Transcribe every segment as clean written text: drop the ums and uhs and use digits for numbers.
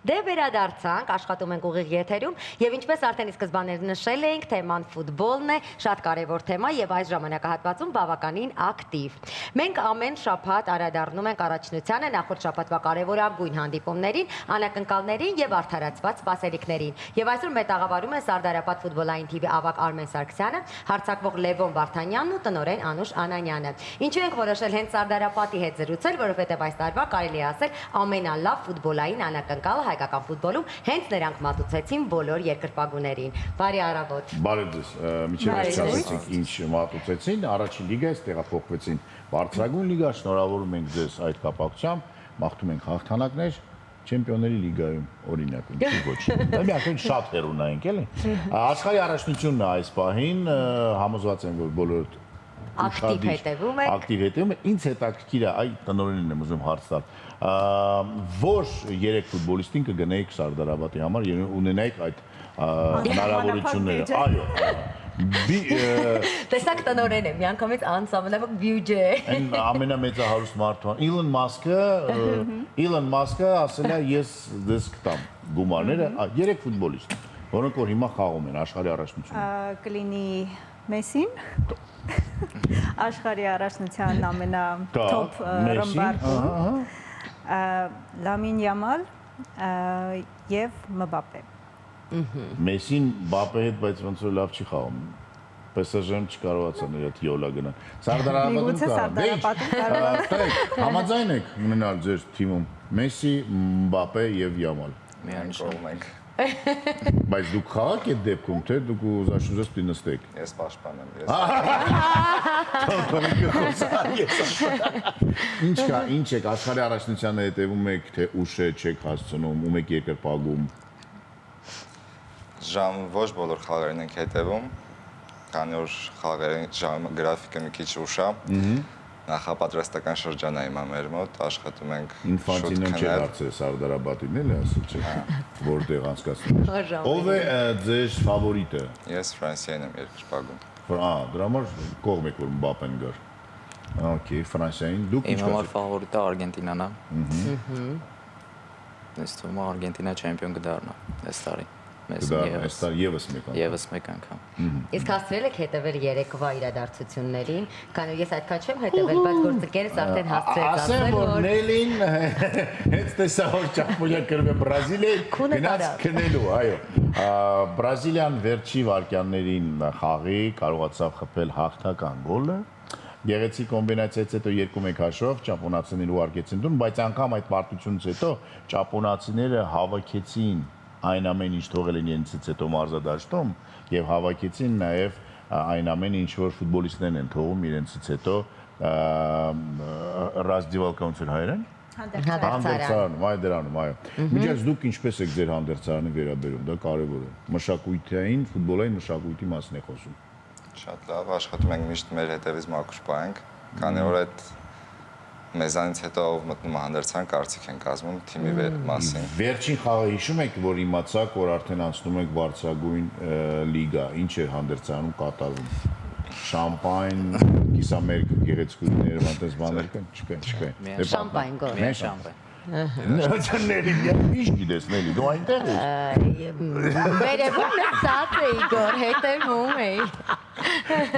Դե վերադարձանք, աշխատում ենք ուղիղ եթերում եւ ինչպես արդեն իսկ սկզբաններ նշել էինք, թեման ֆուտբոլն է, շատ կարեւոր թեմա եւ այս ժամանակահատվածում բավականին ակտիվ։ Մենք ամեն շաբաթ անդրադառնում ենք առաջնությանը, նախորդ շաբաթվա կարեւորագույն հանդիպումներին, անակնկալներին եւ արդարացված սպասելիքներին։ Եվ այսօր մետաղավարում է Սարդարապատ ֆուտբոլային թիմի ավագ Արմեն Սարգսյանը, հարձակվող Լևոն Վարդանյանն ու տնօրեն Անուշ Անանյանը։ Ինչու ենք որոշել հենց Սարդարապատի հետ զրուցել, որովհետեւ այս տարվա կարելի է ասել ամենալավ ֆուտբոլային անակնկալը հայկական ֆուտբոլում հենց նրանք մատուցեցին բոլոր երկրպագուներին։ Բարի առավոտ։ Բարև ձեզ։ Միջև չասեցինք ինչ մատուցեցին, առաջին լիգայից տեղափոխվեցին բարձրագույն լիգա, շնորհավորում ենք ձեզ այդ կապակցությամբ, մաղթում ենք հաղթանակներ Չեմպիոնների լիգայում օրինակ, ինչի ոչ։ Դա միայն շատ հեռունայինք էլի։ Աշխարհի առաջնությունն է այս պահին, համոզված եմ, որ բոլոր ակտիվ հետևում եք։ Ակտիվ հետևում եք։ Ինձ հետաքրքիր է, այ տնօրենին եմ ուզում հարց տալ։ Որ 3 ֆուտբոլիստին կգնայիք Սարդարապատի համար եւ ունենայիք այդ հնարավորությունները։ Այո։ Տեսակ տնօրեն է, միանգամից անսահմանափակ բյուջե։ Այն ամենամեծահարուստ մարդը Իլոն Մասկը ասել է ես դες կտամ գումարները 3 ֆուտբոլիստ, որոնք որ հիմա խաղում են աշխարհի առաջնությունում։ Կլինի Մեսին, աշխարհի առաջնության ամենաթոփ ռմբարկուն, Լամին Յամալ եւ Մբապե։ Մեսին Մբապե հետ բայց ոնց որ լավ չի խաղում։ PSG-ն չկարողացան իր հետ յոլա գնալ։ Սարդարապատում կարող։ Համաձայն եք ունենալ ձեր թիմում Մեսի, Մբապե եւ Յամալ։ Միայն կողմ ենք։ Բայց դուք խաղաք այդ դեպքում, թե դուք ուզաշուզես պիտի նստեք։ Ես պաշտպան եմ, Ինչ եք, աշխարհի առաջնությանը հետևում եք, թե ուշ չեք հասցնում, ում եք երկրպագում։ Ոչ բոլոր խաղերին ենք հետևում, քանի որ խաղերի գրաֆիկը մի քիչ ուշ է։ Նախապատրաստական շրջան է հիմա մեր մոտ, աշխատում ենք Ինֆանտինոն չէ դարձել Սարդարապատին, էլի ասել չէ, որտեղ անցկացնում։ Ով է ձեր ֆավորիտը։ Ես Ֆրանսիային եմ երկրպագում։ Դրա համար կողմ եք որ Մբապեն գար։ Okay, Ֆրանսիային դուք ինչ կասեք։ Իմ համար ֆավորիտը Արգենտինան է։ Ես թվում է Արգենտինա չեմպիոն կդառնա այս տարի։ Եվս մեկ անգամ։ Իսկ հասցրել եք հետևել երեկվա իրադարձություններին, քանի որ ես այդքան չեմ հետևել, բայց գործընկերս արդեն հասցրեց ասել, որ Նելին հենց տեսա որ ճապոնիա կրվում է Բրազիլիայի, գնաց քնելու, այո։ Բրազիլիան վերջի վայրկյաններին խաղի կարողացավ խփել հաղթական գոլը։ Գեղեցիկ կոմբինացիայից հետո 2-1 հաշվով ճապոնացիներին ուղարկեցին տուն, բայց անգամ այդ պարտությունից հետո ճապոնացիները հավաքեցին այն ամեն ինչ թողել են իրենցից հետո մարզադաշտում եւ հավաքեցին նաեւ այն ամեն ինչ որ ֆուտբոլիստներն են թողում իրենցից հետո ռազդիվալկա ոնց էր հայերեն հանդերձարանում, այ դրանում, այո։ Միջից դուք ինչպես եք ձեր հանդերձարանը վերաբերում, դա կարևոր է։ Մշակույթային, ֆուտբոլային մշակույթի մասն է խոսում։ Շատ լավ, աշխատում ենք միշտ մեր հետևից մաքուր պահենք, քանի որ այդ մեզանից հետո ով մտնում է հանդերձան կարծիք են կազմում թիմի մասին։ Վերջին խաղը հիշում եք, որ իմացաք, որ արդեն անցնում եք բարձրագույն լիգա, ինչ է հանդերձանում կատարվում։ Շամպայն, կիսամերկ գեղեցկությունները, ոնց բաներ կան, չկան։ Շամպայն գոհ։ Միայն շամպայն։ Ինչ գիտես, Նելի, դու այնտեղ ես։ Վերևում նստած էի գոր, հետևում էի։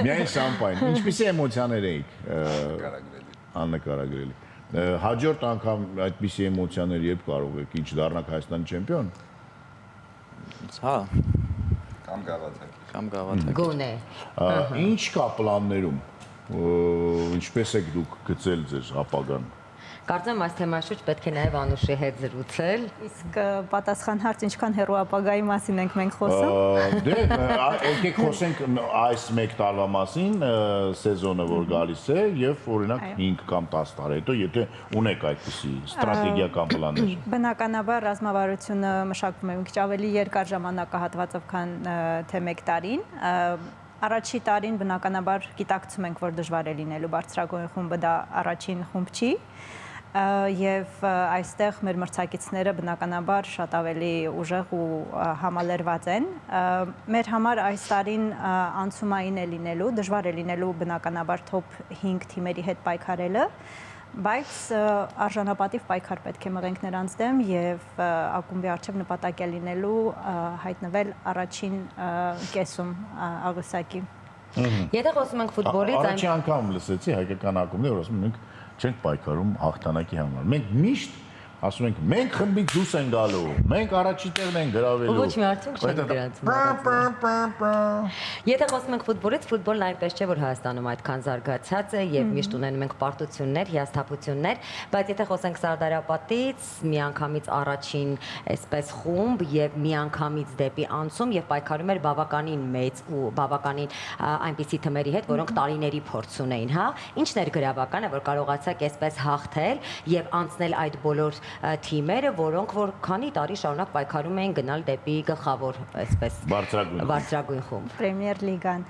Միայն շամպայն։ Ինչպիսի էմոցիաներ էիք։ Աննկարագրելի։ Հաջորդ անգամ այդպիսի էմոցիաներ երբ կարող եք, ինչ դառնաք Հայաստանի չեմպիոն։ Հա։ Կամ գավաթակ։ Գոնե։ Ինչ կա պլաններում։ Ինչպես եք դուք գծել ձեր ապագան։ Կարծեմ այս թեմայի շուրջ պետք է նաև Անուշի հետ զրուցել։ Իսկ պատասխան հարց ինչքան հեռու ապագայի մասին ենք մենք խոսում։ Դե, եկեք խոսենք այս մեկ տարվա մասին, սեզոնը որ գալիս է եւ օրինակ 5 կամ 10 տարի հետո, եթե ունեք այդպիսի ստրատեգիական պլաններ։ Բնականաբար ռազմավարությունը մշակվում է մի քիչ ավելի երկար ժամանակահատվածով, քան թե 1 տարին։ Առաջի տարին բնականաբար գիտակցում ենք, որ դժվար է լինելու բարձրագույն խումբը դա առաջին խումբ չի։ Եվ այստեղ մեր մրցակիցները բնականաբար շատ ավելի ուժեղ ու համալրված են։ Մեր համար այս տարին անցումային է լինելու, դժվար է լինելու բնականաբար top 5 թիմերի հետ պայքարելը, բայց արժանապատիվ պայքար պետք է մղենք նրանց դեմ եւ ակումբի արչեւ նպատակ է լինելու հայտնվել առաջին կեսում աղյուսակի։ Եթե խոսում ենք ֆուտբոլից, Առաջի անգամ լսեցի հայկական ակումբներ, որ ասում են մենք չենք պայքարում հաղթանակի համար։ Մենք միշտ ասում ենք մենք խմբից դուրս են գալու, մենք առաջի տեղն ենք գրավելու։ Ոչ մի արդյունք չեն գրանցում։ Եթե խոսում ենք ֆուտբոլից, ֆուտբոլն այնպես չէ, որ Հայաստանում այդքան զարգացած է եւ միշտ ունենում ենք պարտություններ, հիասթափություններ, բայց եթե խոսենք Սարդարապատից, միանգամից առաջին այսպես խումբ եւ միանգամից դեպի անցում եւ պայքարում էր բավականին մեծ ու բավականին այնպիսի թմերի հետ, որոնք տարիների փորձ ունեին, հա։ Ինչն էր գրավականը, որ կարողացաք այսպես հաղթել եւ անցնել այդ բոլոր թիմերը, որոնք որ քանի տարի շարունակ պայքարում էին գնալ դեպի գլխավոր, այսպես բարձրագույն խումբ։ Պրեմիեր լիգան։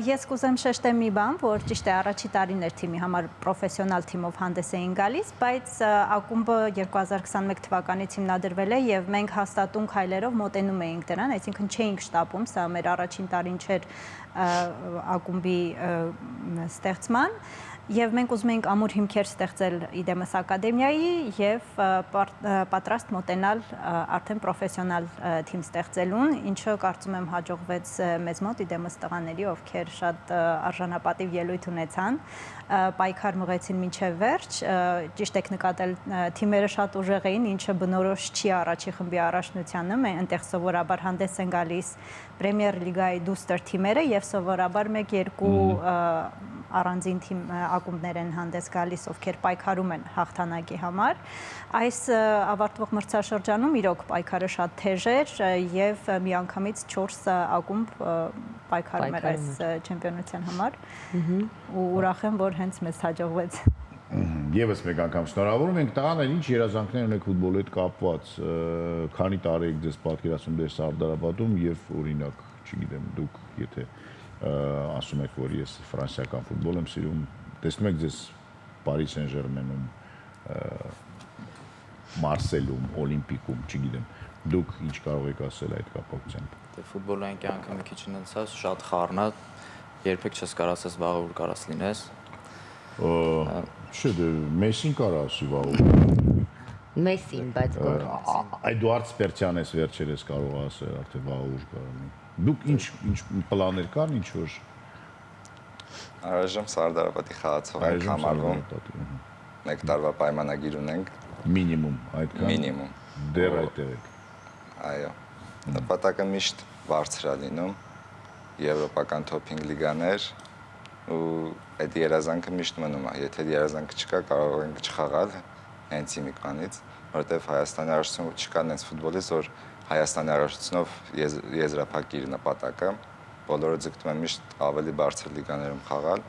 Ես կուզեմ շեշտեմ մի բան, որ ճիշտ է առաջի տարին էր թիմի համար պրոֆեսիոնալ թիմով հանդես էին գալիս, բայց ակումբը 2021 թվականից հիմնադրվել է եւ մենք հաստատուն քայլերով մոտենում էինք դրան, այսինքն չէինք շտապում, սա մեր առաջին տարին չէր ակումբի ստեղծման։ Եվ մենք ուզում էինք ամուր հիմքեր ստեղծել իդեմս ակադեմիայի եւ պատրաստ մոտենալ արդեն պրոֆեսիոնալ թիմ ստեղծելուն, ինչը կարծում եմ հաջողվեց մեզ մոտ իդեմս տղաների, ովքեր շատ արժանապատիվ ելույթ ունեցան, պայքար մղեցին մինչև վերջ, ճիշտ եք նկատել, թիմերը շատ ուժեղ էին, ինչը բնորոշ չի առաջի խմբի առաջնությանը, այնտեղ սովորաբար հանդես են գալիս Պրեմիեր լիգայի դուստր թիմերը եւ սովորաբար 1-2 առանձին թիմ ակումբներ են հանդես գալիս, ովքեր պայքարում են հաղթանակի համար։ Այս ավարտվող մրցաշրջանում իրոք պայքարը շատ թեժ էր եւ միանգամից 4 ակումբ պայքարում էր այս չեմպիոնության համար ու ուրախ եմ, որ հենց մեզ հաջողվեց։ Եվս մեկ անգամ շնորհավորում ենք տղաներ, ինչ երազանքներ ունեք ֆուտբոլի հետ կապված, քանի տարի եք ձեզ պատկերացնում դեր Սարդարապատում եւ օրինակ, չգիտեմ, դուք եթե ասում եք, որ ես ֆրանսիական ֆուտբոլ եմ սիրում, տեսնում եք ձեզ Paris Saint-Germain-ում, Մարսելում, Օլիմպիկում, չգիտեմ, դուք ինչ կարող եք ասել այդ կապակցությամբ։ Դե ֆուտբոլային կյանքը մի քիչ ինձ շատ խառն է, երբեք չես կարող ասես վաղը ուր կարաս լինես։ Չէ, դե Մեսին կարա ասի վաղը։ Մեսին, բայց Էդուարդ Սպերտյանես վերջերս կարող ասել, արդեն վաղը ուր կարող լինի։ Դուք ինչ պլաններ կան, ինչ որ Առայժմ Սարդարապատի խաղացող ենք համարվում։ 1 տարվա պայմանագիր ունենք։ Մինիմում, այդքան։ Մինիմում։ Դեռ այդտեղ եք։ Այո։ Նպատակը միշտ բարձր է լինում, եվրոպական թոփ 5 լիգաներ ու այդ երազանքը միշտ մնում է։ Եթե երազանքը չկա, կարող ենք չխաղալ հենց իմիկանից, որովհետև Հայաստանի առաջնություն չկա նենց ֆուտբոլից, որ Հայաստանի առաջնությունով եզրափակի իր նպատակը, բոլորը ձգտում են միշտ ավելի բարձր լիգաներում խաղալ։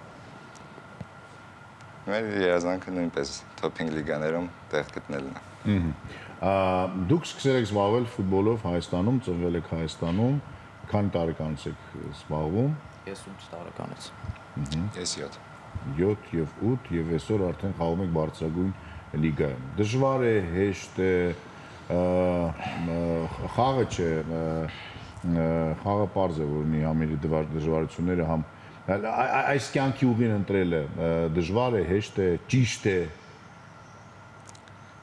Մեր երազանքը նույնպես թոփ 5 լիգաներում տեղ գտնելն է։ Դուք սկսել եք զբաղվել ֆուտբոլով Հայաստանում, ծնվել եք Հայաստանում, քանի տարեկանից եք զբաղվում։ Ես 8 տարեկանից։ Ես 7։ 7 եւ 8 եւ այսօր արդեն խաղում եք բարձրագույն լիգայում։ Դժվար է, հեշտ է, խաղը չէ, խաղը պարզ է, որ ունի համ իր դժվարությունները, համ այս կյանքի ուղին ընտրելը դժվար է, հեշտ է, ճիշտ է։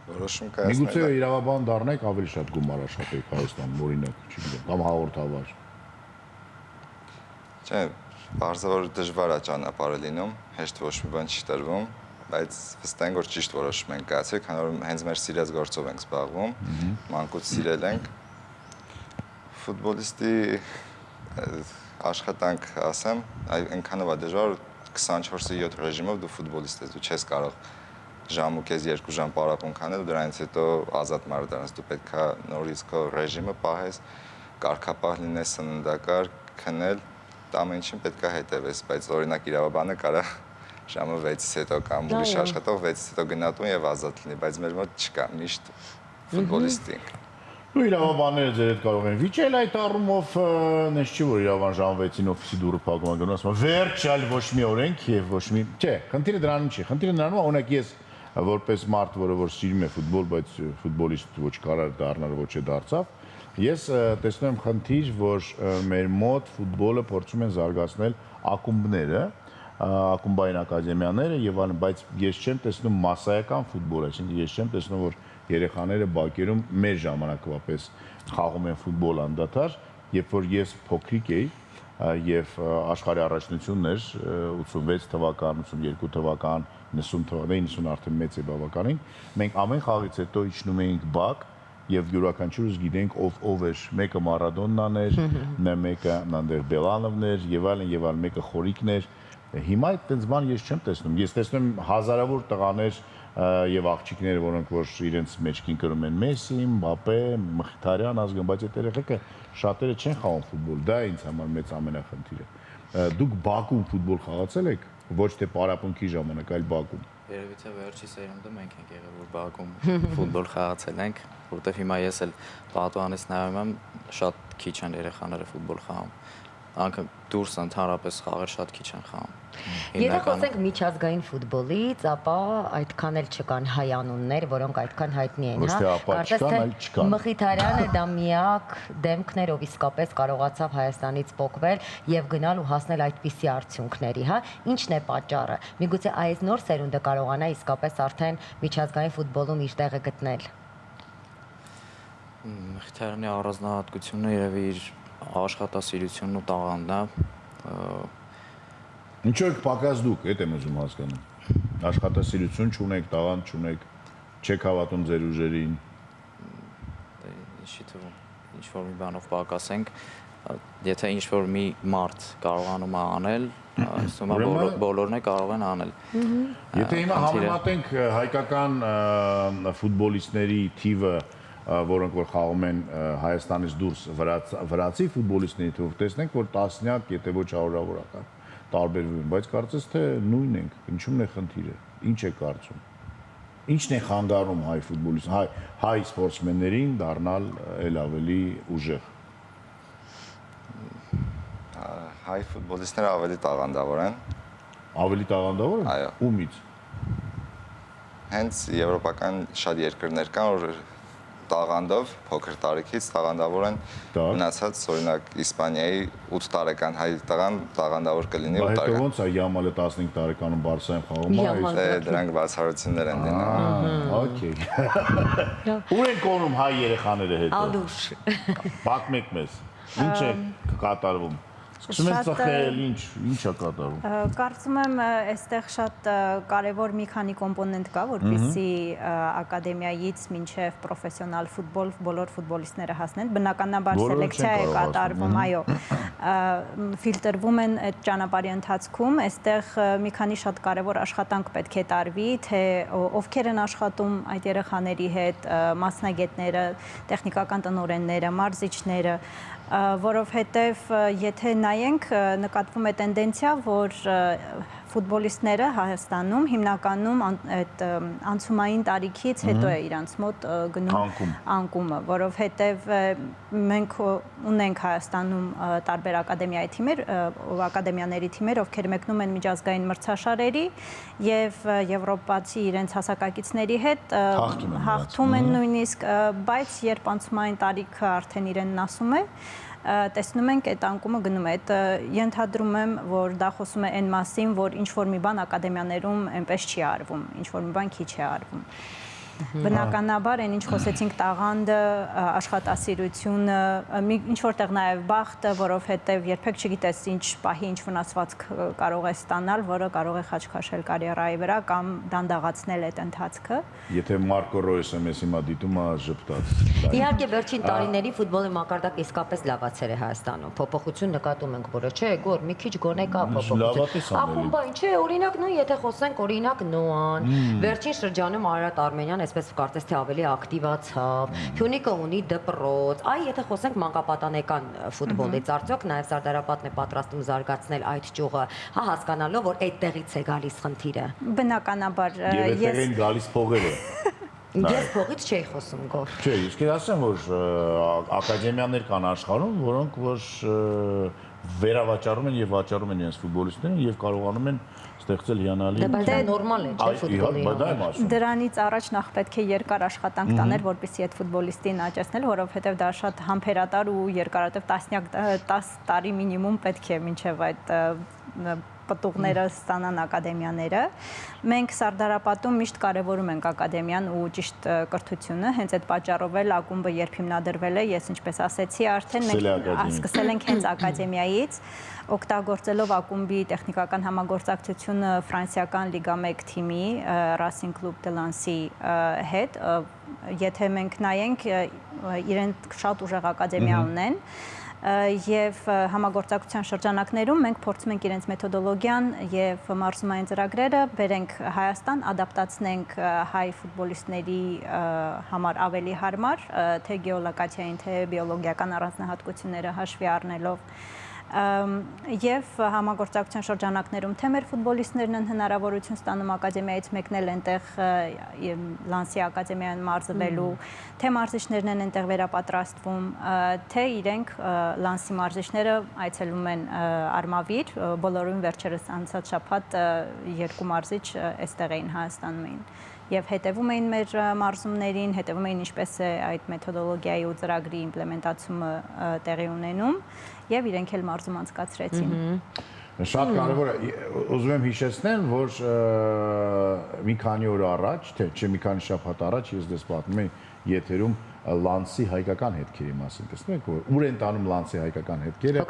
Որոշում Միգուցե կայացնել։ իրավաբան դառնայք ավելի շատ գումար աշխատեք Հայաստանում, օրինակ, չգիտեմ, կամ հաղորդավար։ Չէ, բարձրավոր դժվար է ճանապարհը լինում, հեշտ ոչ մի բան չի տրվում, բայց վստահ ենք, որ ճիշտ որոշում ենք կայացրել, քանի որ հենց մեր սիրած գործով ենք զբաղվում, մանկուց սիրել ենք։ Ֆուտբոլիստի աշխատանք, ասեմ, այնքանով է դժվար, 24/7 ռեժիմով դու ֆուտբոլիստ ես, դու չես կարող ժամ ու կես 2 ժամ պարապմունք անել ու դրանից հետո ազատ մարդ դառնաս, դու պետքա նորից քո ռեժիմը պահես, կարգապահ լինես, սննդակարգ, քնել, ամեն ինչին պետքա հետևես, բայց օրինակ իրավաբանը կարա ժամը 6-ից հետո կամ ուրիշ աշխատող 6-ից հետո գնատուն եւ ազատ լինի, բայց մեր մոտ չկա, միշտ ֆուտբոլիստ ենք։ Ու իրավաբանները ձեր հետ կարող են վիճել այդ առումով, նես չի որ իրավաբան ժամ 6-ին օֆիսի դուրը փակում են գնում, ասում վերջալ ոչ մի օրենք եւ ոչ մի, չէ, խնդիրը դրանում չի, խնդիրը նրանում է, օրինակ ես որպես մարդ, որը որ սիրում է ֆուտբոլ, բայց ֆուտբոլիստ ոչ կարար դառնալ, ոչ է դարձավ, ես տեսնում եմ խնդիր, որ մեր մոտ ֆուտբոլը փորձում են զարգացնել ակումբները, ակումբային ակադեմիաները եւ այլն, բայց ես չեմ տեսնում մասսայական ֆուտբոլ, այսինքն ես չեմ տեսնում, որ երեխաները բակերում մեր ժամանակվա պես խաղում են ֆուտբոլ անդադար, երբ որ ես փոքրիկ էի եւ աշխարհի առաջնությունն էր 86 թվական, 82 թվական, 90 թվական, 90 արդեն մեծ է բավականին, մենք ամեն խաղից հետո իջնում էինք բակ եւ յուրաքանչյուրս գիտենք ով էր, մեկը Մարադոննան էր, մեկը Նանդեր Բելանովն էր եւ այլն, մեկը Խորիկն էր։ Հիմա այդպես բան ես չեմ տեսնում։ Ես տեսնում եմ հազարավոր տղաներ եւ աղջիկներ, որոնք որ իրենց մեջքին կրում են Մեսսի, Մբապե, Մխիթարյան ազգան, բայց այդ երեխեքը շատերը չեն խաղում ֆուտբոլ։ Դա ինձ համար մեծ ամենախնդիրը։ Դուք Բաքում ֆուտբոլ խաղացել եք, ոչ թե պարապմունքի ժամանակ, այլ Բաքում։ Երևի թե վերջի սերունդը մենք ենք եղել, որ Բաքում ֆուտբոլ խաղացել ենք, որովհետև հիմա ես էլ պատուհանից նայում եմ, շատ քիչ են երեխաները ֆուտբոլ խաղում։ Անկամ դուրս ընդհանրապես խաղեր շատ քիչ են խաղում։ Եթե խոսենք միջազգային ֆուտբոլից, ապա այդքան էլ չկան հայ անուններ, որոնք այդքան հայտնի են, Ոչ թե ապա չկան, այլ չկան։ Մխիթարյանը դա միակ դեմքն էր, ով իսկապես կարողացավ Հայաստանից պոկվել եւ գնալ ու հասնել այդպիսի արդյունքների, հա։ Ինչն է պատճառը։ Միգուցե այս նոր սերունդը կարողանա իսկապես արդեն միջազգային ֆուտբոլում իր տեղը գտնել։ Մխիթարյանի առանձնահատկությունը երևի իր աշխատասիրությունն ու տաղանդն է։ Ինչու եք պակաս դուք, այդ եմ ուզում հասկանում։ Աշխատասիրություն չունեք, տաղանդ չունեք, չեք հավատում ձեր ուժերին։ Ինչի թվում, ինչ որ մի բանով պակասենք, եթե ինչ որ մի մարդ կարողանում է անել, ասում եմ բոլորն է կարող են անել։ Եթե հիմա համեմատենք հայկական ֆուտբոլիստների թիվը, որոնք որ խաղում են Հայաստանից դուրս վրացի ֆուտբոլիստների թվով, տեսնենք, որ տասնյակ, եթե ոչ հարյուրավորական տարբերվում են, բայց կարծես թե նույնն ենք, ինչու՞մն է խնդիրը, ինչ է կարծում, ինչն է խանգարում հայ ֆուտբոլիստ, հայ սպորտսմեններին դառնալ էլ ավելի ուժեղ։ Հայ ֆուտբոլիստները ավելի տաղանդավոր են։ Ավելի տաղանդավոր են։ Այո։ Ումից։ Հենց եվրոպական շատ երկրներ կան, որ տաղանդով փոքր տարիքից տաղանդավոր են մնացած, օրինակ Իսպանիայի 8 տարեկան հայ տղան տաղանդավոր կլինի 8 տարեկան։ Բայց ոնց է Յամալը 15 տարեկանում Բարսայում խաղում է։ Դրանք բացառություններ են լինում։ Okay։ Ուր են կորում հայ երեխաները հետո։ Ալուշ։ Պատմեք մեզ։ Ինչ է կատարվում։ Սկսում են ծխել, ինչ է կատարում։ Կարծում եմ, այստեղ շատ կարևոր մի քանի կոմպոնենտ կա, որպեսզի ակադեմիայից մինչև պրոֆեսիոնալ ֆուտբոլ բոլոր ֆուտբոլիստները հասնեն։ Բնականաբար սելեկցիա է կատարվում, այո, ֆիլտրվում են այդ ճանապարհի ընթացքում, այստեղ մի քանի շատ կարևոր աշխատանք պետք է տարվի, թե ովքեր են աշխատում այդ երեխաների հետ, մասնագետները, տեխնիկական տնօրենները, մարզիչները, որովհետև եթե նայենք, նկատվում է տենդենցիա, որ ֆուտբոլիստները Հայաստանում հիմնականում այդ անցումային տարիքից հետո է իրանց մոտ գնում անկումը, որովհետև մենք ունենք Հայաստանում տարբեր ակադեմիաների թիմեր, ովքեր մեկնում են միջազգային մրցաշարերի եւ եվրոպացի իրենց հասակակիցների հետ հաղթում են նույնիսկ, բայց երբ անցումային տարիքը արդեն իրենն ասում է, տեսնում ենք այդ անկումը գնում է, ենթադրում եմ, որ դա խոսում է այն մասին, որ ինչ-որ մի բան ակադեմիաներում այնպես չի արվում, ինչ-որ մի բան քիչ է արվում։ Բնականաբար այն ինչ խոսեցինք տաղանդը, աշխատասիրությունը, ինչ որտեղ նաև բախտը, որովհետև երբեք չգիտես ինչ պահի ինչ վնասվածք կարող է ստանալ, որը կարող է խաչքաշել կարիերայի վրա կամ դանդաղացնել այդ ընթացքը։ Եթե Մարկո Ռոյսը մեզ հիմա դիտում է ժպտած։ Իհարկե վերջին տարիների ֆուտբոլի մակարդակը իսկապես լավացել է Հայաստանում։ Փոփոխություն նկատում ենք, որը չէ, գոր մի քիչ գոնե կա փոփոխություն։ Ախումբային չէ, օրինակ նույն եթե խոսենք օրինակ Նոան, վերջին շրջանում Արարատ Արմենյան այսպես կարծես թե ավելի ակտիվացավ, Փյունիկը ունի դպրոց, այ եթե խոսենք մանկապատանեկան ֆուտբոլից, արդյոք նաև Սարդարապետն է պատրաստում զարգացնել այդ ճյուղը, հա հասկանալով, որ այդտեղից է գալիս խնդիրը։ Բնականաբար Եվ այդտեղ են գալիս փողերը։ Ես փողից չէի խոսում գոր։ Չէ, իսկ ասեմ, որ ակադեմիաներ կան աշխարհում, որոնք որ վերավաճառում են եւ վաճառում են իրենց ֆուտբոլիստներին եւ կարողանում են ստեղծել հիանալի։ Դե բայց դա նորմալ է, չէ՞ ֆուտբոլի համար։ Դրանից առաջ նախ պետք է երկար աշխատանք տաներ, որպեսզի այդ ֆուտբոլիստին աճեցնել, որովհետև դա շատ համբերատար ու երկարատև 10 տարի մինիմում պետք է մինչև այդ պտուղները ստանան ակադեմիաները։ Մենք Սարդարապատում միշտ կարևորում ենք ակադեմիան ու ճիշտ կրթությունը, հենց այդ պատճառով էլ ակումբը երբ հիմնադրվել է, ես ինչպես ասեցի, արդեն մենք սկսել ենք հենց ակադեմիայից, օգտագործելով ակումբի տեխնիկական համագործակցությունը ֆրանսիական Լիգա 1 թիմի Racing Club de Lens-ի հետ, եթե մենք նայենք, իրենք շատ ուժեղ ակադեմիա ունեն, եւ համագործակցության շրջանակներում մենք փորձում ենք իրենց մեթոդոլոգիան եւ մարզումային ծրագրերը բերենք Հայաստան, ադապտացնենք հայ ֆուտբոլիստների համար ավելի հարմար, թե գեոլոկացիային, թե բիոլոգիական առանձնահատկությունները հաշվի առնելով եւ համագործակցության շրջանակներում թե մեր ֆուտբոլիստներն են հնարավորություն ստանում ակադեմիայից մեկնել այնտեղ Լանսի ակադեմիան մարզվելու, թե մարզիչներն են այնտեղ վերապատրաստվում, թե իրենք Լանսի մարզիչները այցելում են Արմավիր, բոլորովին վերջերս անցած շաբաթ երկու մարզիչ այստեղ էին Հայաստանում էին եւ հետեւում էին մեր մարզումներին, հետեւում էին ինչպես է այդ մեթոդոլոգիայի ու ծրագրի իմպլեմենտացումը տեղի ունենում եւ իրենք էլ մարզում անցկացրեցին։ Շատ կարևոր է, ուզում եմ հիշեցնել, որ մի քանի օր առաջ, թե չէ մի քանի շաբաթ առաջ ես դες պատմում եմ եթերում Լանսի հայկական հետքերի մասին, տեսնում եք, ուր են տանում Լանսի հայկական հետքերը,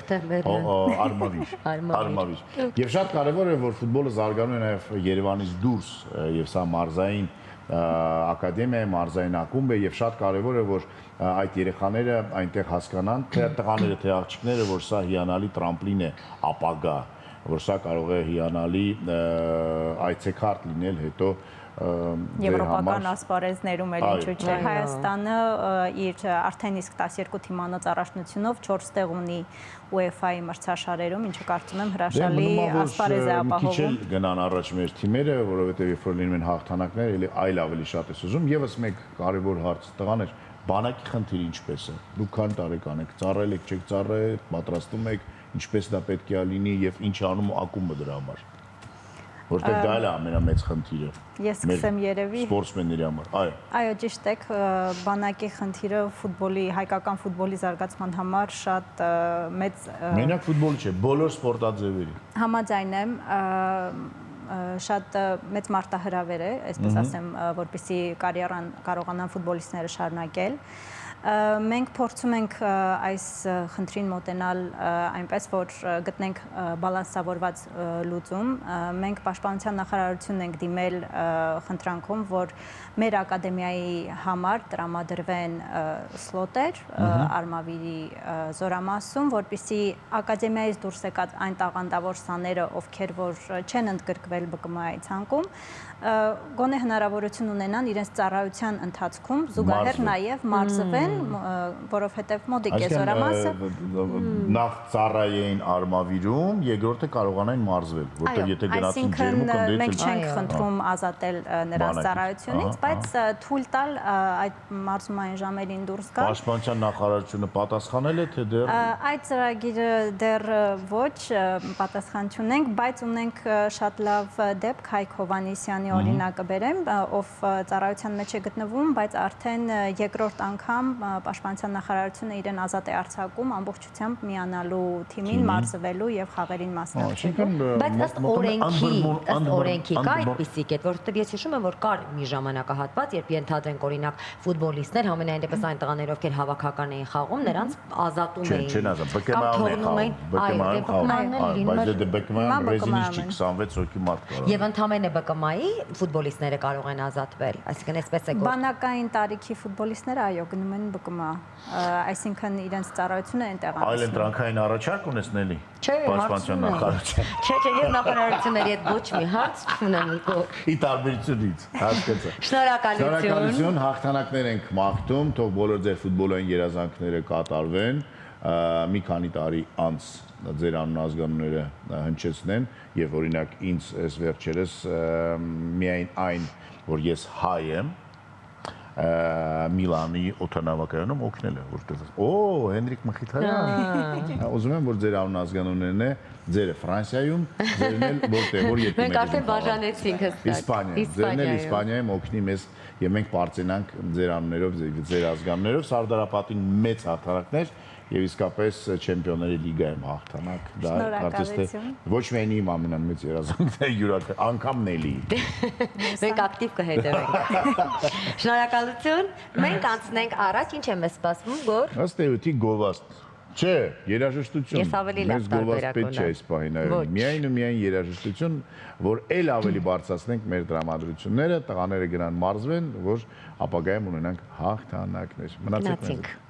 Արմավիր։ Եվ շատ կարևոր է, որ ֆուտբոլը զարգանում է նաև Երևանից դուրս, եւ սա մարզային ակադեմիա է, մարզային ակումբ է, եւ շատ կարևոր է, որ այդ երեխաները այնտեղ հասկանան, թե տղաները, թե աղջիկները, որ սա հիանալի տրամպլին է ապագա, որ սա կարող է հիանալի այցեքարտ լինել հետո Եվրոպական ասպարեզներում էլ ինչու՞ չէ Հայաստանը իր արդեն իսկ 12 թիմանոց առաջնությունով 4 տեղ ունի UEFA-ի մրցաշարերում, ինչը կարծում եմ հրաշալի ասպարեզ է ապահովում։ Քիչ էլ գնան առաջ մեր թիմերը, որովհետև երբ որ լինում են հաղթանակներ, այլ ավելի շատ է ուզում։ Եվս մեկ կարևոր հարց տղաներ, բանակի խնդիրը ինչպես է։ Դուք քանի տարեկան եք, ծառայել եք, չեք ծառայել, պատրաստում եք, ինչպես դա պետք է լինի եւ ինչ անում ակումբը դրա համար։ Որտեղ դա էլ է ամենամեծ խնդիրը։ Ես սկսեմ երևի սպորտսմենների համար։ Այո, ճիշտ եք, բանակի խնդիրը ֆուտբոլի, հայկական ֆուտբոլի զարգացման համար շատ մեծ Մենակ ֆուտբոլի չէ, բոլոր սպորտաձևերի։ Համաձայն եմ, շատ մեծ մարտահրավեր է, այսպես ասեմ, որպեսզի կարիերան կարողանան ֆուտբոլիստները շարունակել։ Մենք փորձում ենք այս խնդրին մոտենալ այնպես, որ գտնենք բալանսավորված լուծում։ Մենք Պաշտպանության նախարարությունն ենք դիմել խնդրանքում, որ մեր ակադեմիայի համար տրամադրվեն սլոտեր Արմավիրի զորամասում, որպեսզի ակադեմիայից դուրս եկած այն տաղանդավոր սաները, ովքեր որ չեն ընդգրկվել ԲԿՄ-ի ցանկում, գոնե հնարավորություն ունենան իրենց ծառայության ընթացքում զուգահեռ նաև մարզվեն, որովհետև մոդիկ է զորամասը։ Նախ ծառայեին Արմավիրում, երկրորդը կարողանային մարզվել, որտեղ եթե գնացին ջերմուկ ընդդեմ մենք չենք խնդրում ազատել նրանց ծառայությունից, բայց թույլ տալ այդ մարզումային ժամերին դուրս գալ։ Պաշտպանության նախարարությունը պատասխանել է, թե դեռ Այդ ծրագիրը դեռ ոչ պատասխան չունենք, բայց ունենք շատ լավ դեպք Հայկ Հովհաննիսյանի օրինակը բերեմ, ով ծառայության մեջ է գտնվում, բայց արդեն երկրորդ անգամ Պաշտպանության նախարարությունը իրեն ազատ է արձակում ամբողջությամբ միանալու թիմին, մարզվելու եւ խաղերին մասնակցելու։ Բայց ըստ օրենքի կա այդպիսի կետ, որովհետեւ ես հիշում եմ, որ կար մի ժամանակահատված, երբ ենթադրենք օրինակ ֆուտբոլիստներ, համենայն դեպս այն տղաներ, ովքեր հավաքական էին խաղում, նրանց ազատում էին։ Չեն ազատ, ԲԿՄ-ն ռեզինից չի 26 հոգի մարդ կարող։ Եվ ընդամենը ԲԿՄ-ի ֆուտբոլիստները կարող են ազատվել, այսինքն այսպես է գործում։ Բանակային տարիքի ֆուտբոլիստները այո գնում են ԲԿՄ, այսինքն իրենց ծառայությունը այնտեղ Այլ ընտրանքային առաջարկ ունեցնելի։ Չէ, Պաշտպանության նախարարության։ Չէ, ես նախարարությունների հետ ոչ մի հարց չունեմ Նիկո։ Ի տարբերությունից, հասկացա։ Շնորհակալություն։ Շնորհակալություն, հաղթանակներ ենք մաղթում, թող բոլոր ձեր ֆուտբոլային երազանքները կատարվեն, մի քանի տարի անց ձեր անունազգանունները հնչեցնեն եւ օրինակ ինձ այս վերջերս միայն այն, որ ես հայ եմ, Միլանի օդանավակայանում օգնել է որտեղ Հենրիկ Մխիթարյան ուզում եմ որ ձեր անուն ազգանուններն է ձերը Ֆրանսիայում ձերն էլ որտեղ որ երկու Մենք արդեն բաժանեցինք հստակ Իսպանիա ձերն էլ Իսպանիայում օգնի մեզ եւ մենք բարձենանք ձեր անուններով ձեր ազգանուններով Սարդարապատին մեծ հաղթանակներ եւ իսկապես չեմպիոնների լիգայում հաղթանակ դա կարծես թե ոչ միայն իմ ամենամեծ երազանքն է յուրաքանչյուր անգամ Նելի Մենք ակտիվ կհետևենք Շնորհակալություն մենք անցնենք առաջ ինչ է մեզ սպասվում որ ըստ էության գովաստ չէ երաժշտություն Ես ավելի լավ մեզ գովաստ պետք չէ այս պահին այո միայն ու միայն երաժշտություն որ ել ավելի բարձրացնենք մեր դրամատրությունները տղաները գնան մարզվեն որ ապագայում ունենանք հաղթանակներ մնացեք մեզ